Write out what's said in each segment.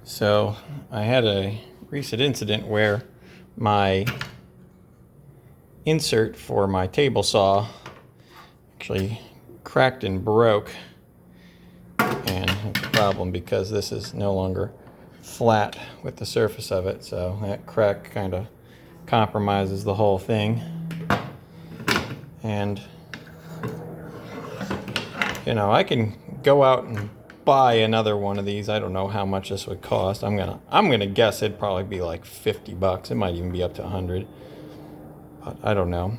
So I had a recent incident where my insert for my table saw actually cracked and broke, and it's a problem because this is no longer flat with the surface of it, so that crack kind of compromises the whole thing. And I can go out and buy another one of these. I don't know how much this would cost. I'm gonna guess it'd probably be like $50. It might even be up to 100, but I don't know.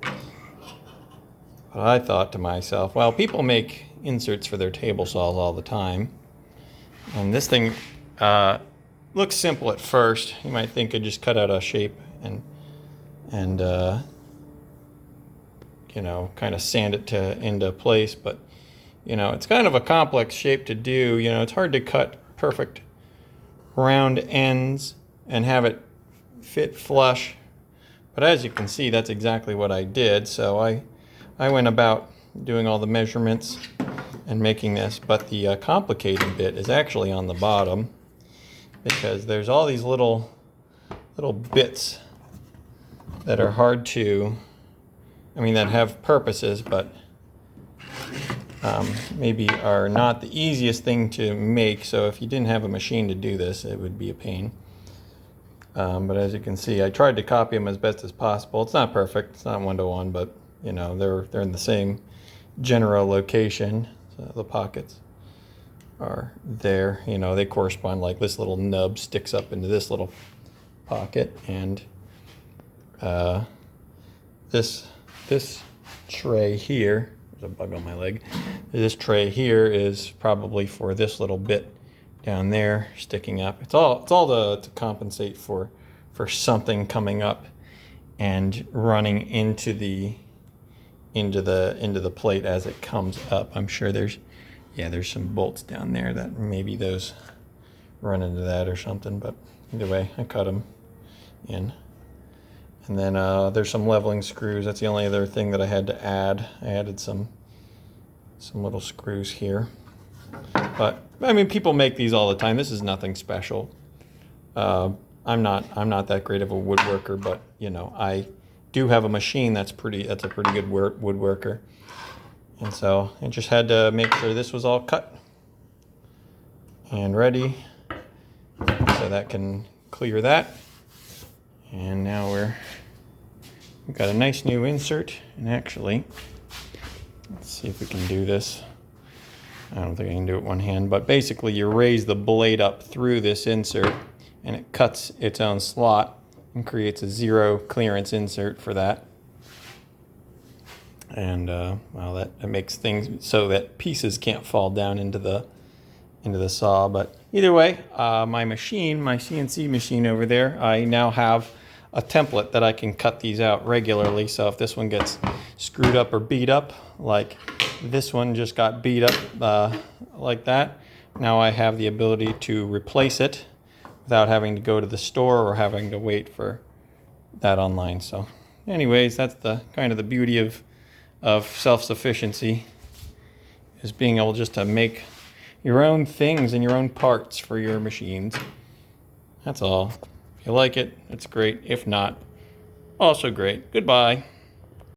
But I thought to myself, well, people make inserts for their table saws all the time, and this thing looks simple at first. You might think I'd just cut out a shape and kind of sand it into place, but it's kind of a complex shape to do. It's hard to cut perfect round ends and have it fit flush. But as you can see, that's exactly what I did. So I went about doing all the measurements and making this, but the complicated bit is actually on the bottom, because there's all these little bits that are hard to, that have purposes, but maybe are not the easiest thing to make. So if you didn't have a machine to do this, it would be a pain. But as you can see, I tried to copy them as best as possible. It's not perfect, it's not one-to-one, but they're in the same general location. So the pockets are there. They correspond, like this little nub sticks up into this little pocket, and this tray here, there's a bug on my leg. This tray here is probably for this little bit down there sticking up. It's all to compensate for something coming up and running into the plate as it comes up. I'm sure there's some bolts down there that maybe those run into that or something, but either way, I cut them in. And then there's some leveling screws. That's the only other thing that I had to add. I added some little screws here. But people make these all the time. This is nothing special. I'm not that great of a woodworker, but I do have a machine that's a pretty good woodworker. And so I just had to make sure this was all cut and ready, so that can clear that. And now we've got a nice new insert. And actually, let's see if we can do this. I don't think I can do it one hand, but basically you raise the blade up through this insert and it cuts its own slot and creates a zero clearance insert for that. And that makes things so that pieces can't fall down into the saw. But either way, my CNC machine over there, I now have a template that I can cut these out regularly. So if this one gets screwed up or beat up, like this one just got beat up like that, now I have the ability to replace it without having to go to the store or having to wait for that online. So anyways, that's the kind of the beauty of self-sufficiency, is being able just to make your own things and your own parts for your machines. That's all. If you like it, it's great. If not, also great. Goodbye.